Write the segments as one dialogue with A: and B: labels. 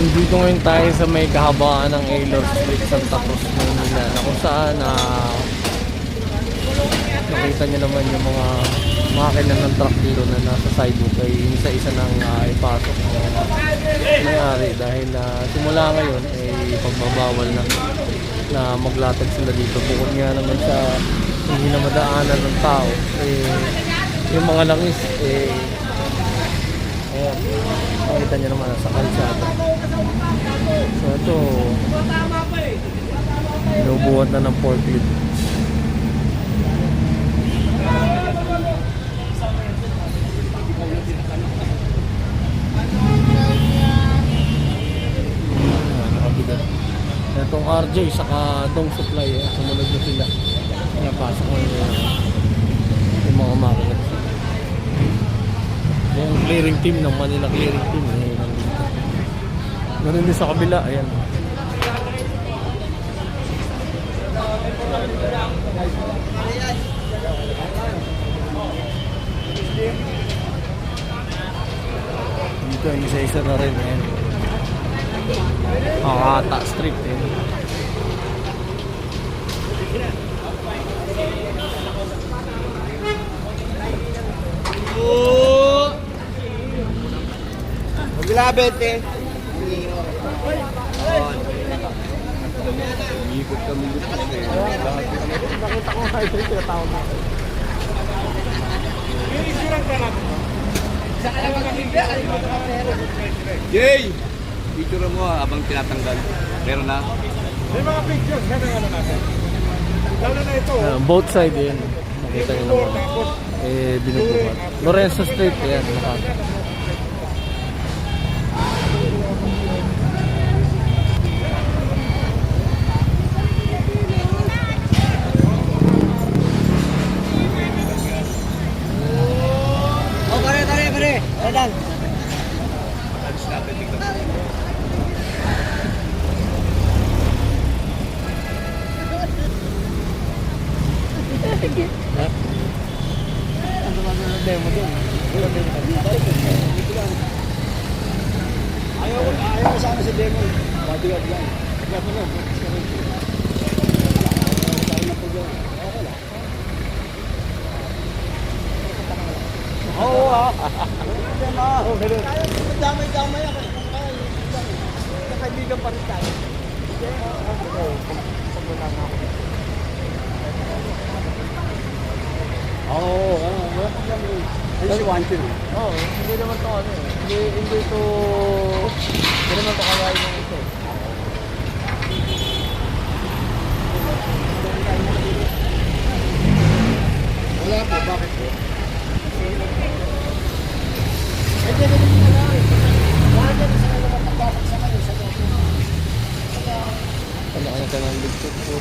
A: Dito ngayon tayo sa may kahabaan ng Aylor Street, Santa Cruz, Manila, na kung saan nakita nyo naman yung mga makina ng truck dito na nasa sidewalk ay isa-isa nang ipasok nangyari dahil simula ngayon ay pagbabawal na maglatag sila dito. Bukod nga naman sa hindi na madaanan ng tao, yung mga langis ayan, makita nyo naman sa kalsada. So ito, inubuhat na ng forklift. Itong RJ saka Dong Supply, sumunod na sila. Napasok mo yung mga makina. Yung clearing team ng Manila clearing team nandito. Ganun din sa kabila, ayan. Dito yung isa-isa na rin, ayan. Ata Street, ayan.
B: Magilabete.
C: Ikot kami dito kasi
A: Nakita ko nga ito yung tinatawag natin.
C: Jay! Picture mo habang tinatanggal. Pero na.
B: May mga pictures na natin. Lalo na ito.
A: Both side yan. Nakita nyo naman. Binubuhat. Lorenzo Street, ayan. Makata.
B: Pare. Adan.
C: Alis natin tignan mo.
A: Ano ba na demo doon?
B: Ayaw sana sa demo. Bodyguard yan. Kaya pa lang. Oo damay-damay ako. Nakaibigan pa rin tayo. Wala pa kami. Ayun, wanted.
A: Hindi naman to ano eh. Hindi naman to kagaya ng ito.
B: Wala po, bakit po?
A: Kanya-kanya ka ng ligtod po.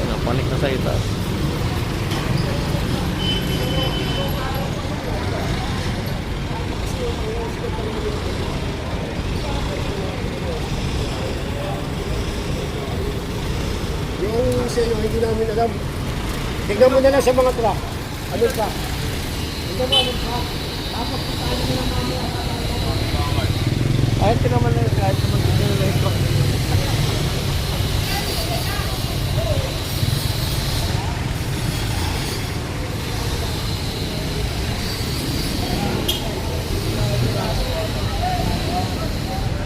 A: Napanik na sa itaas.
B: Yung sa inyo, hindi namin alam. Tignan mo na lang sa mga truck. Ano pa? Tignan mo ano pa? Tapos tayo na mamaya.
A: Kahit naman na kahit naman na ito.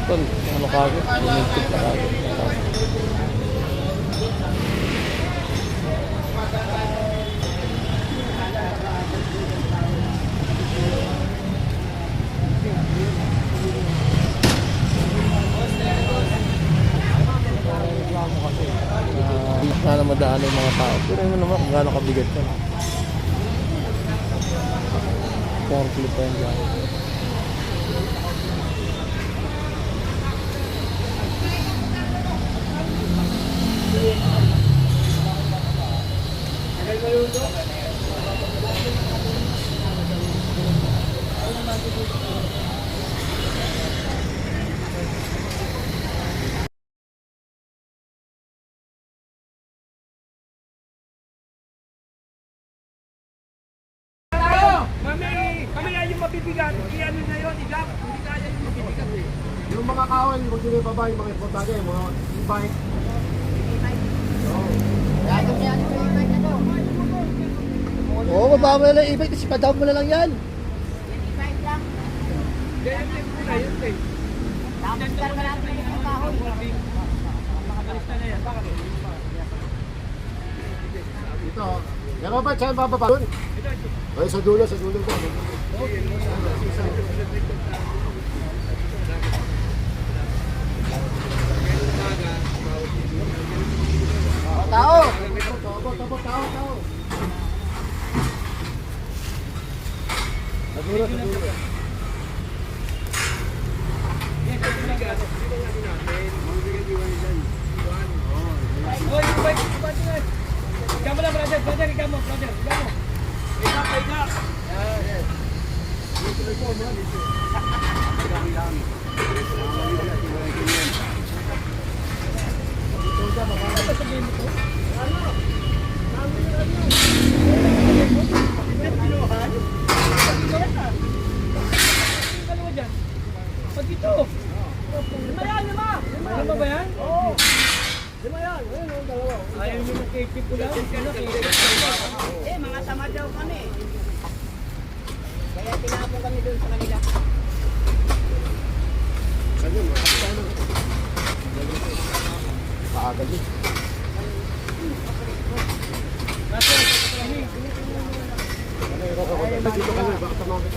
A: Ito, ano kagad? Minigtip na kagad. Sana madaan yung mga tao. Pero yun naman kung gaano kabigat yan. Forklift pa yan dyan.
B: Yung mga kahoy, huwag nyo yung baba, yung mga importante, yung mga e-bike.
D: Oo, baba mo na lang i-bike, tapos ipadam mo na lang yan.
B: Ito, meron ba saan bababa? Doon? Ay, sa dulo, sa dulo.
D: Tao!
B: Tao. Sa dulo, sa dulo.
E: Pag ito. Lima yan, lima. Lima ba yan? Oo.
B: Lima yan, ayun ang dalawa.
E: Ayaw nyo ng cake ko lang.
F: Mga sama daw kami. Kaya tinapon kami doon sa kanila.
B: Saan yun? Paagad yun. Dito kami, baka tumamit.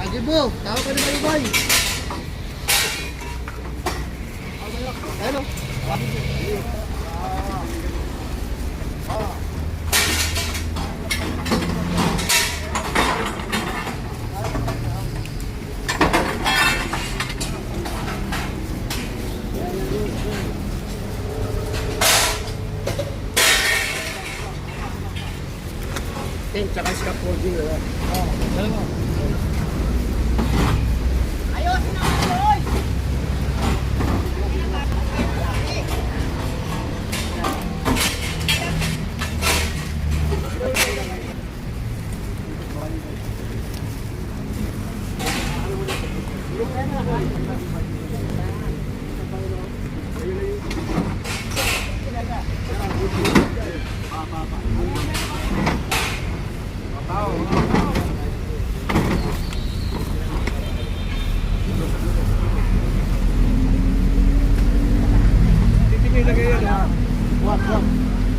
D: Agibo, tao ka na ba ibay? Ano?
B: Tent, tsaka scaffolding.
F: Ayos na boy!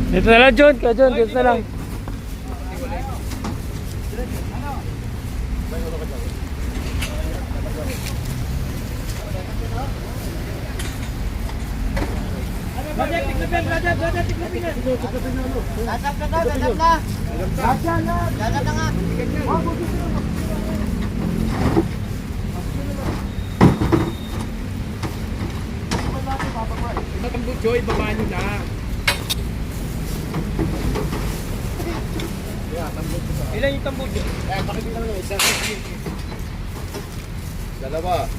A: Dito na lang, John. Kaya John, dito na lang.
E: Brother, tiklapin, brother, tiklapin na.
F: Dasap na daw, dasap na. Dasap na nga.
E: Tambut Joy, baba nyo na. Ilan yung tambut Joy?
B: Eh, bakit hindi naman yung isa? Dalawa.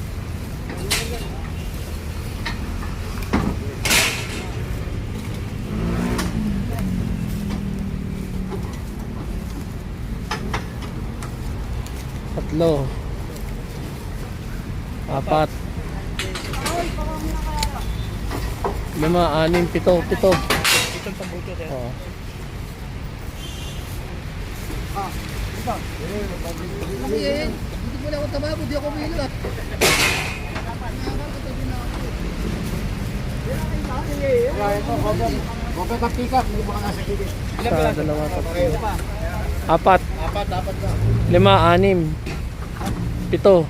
A: Tatlo. Apat. Lima, anim, pito.
E: Itong tambut Joy.
A: Oo.
D: Kami eh. Hindi mo na ako tamabo, di ako umiilat.
B: Cover ka pick up, yung mga nasa gilid.
A: Isa, dalawa, tatlo. Apat.
B: Apat na.
A: Lima, anim. Pito.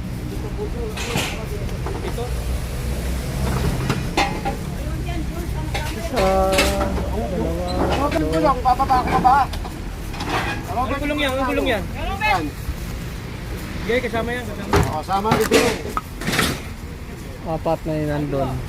A: Isa, dalawa,
B: Cover ko lang, bababa ako baba.
E: Ang gulong yan, ang gulong yan.
B: Yan.
E: Okay, kasama yan, kasama.
B: Sama dito.
A: apat na yun nandun.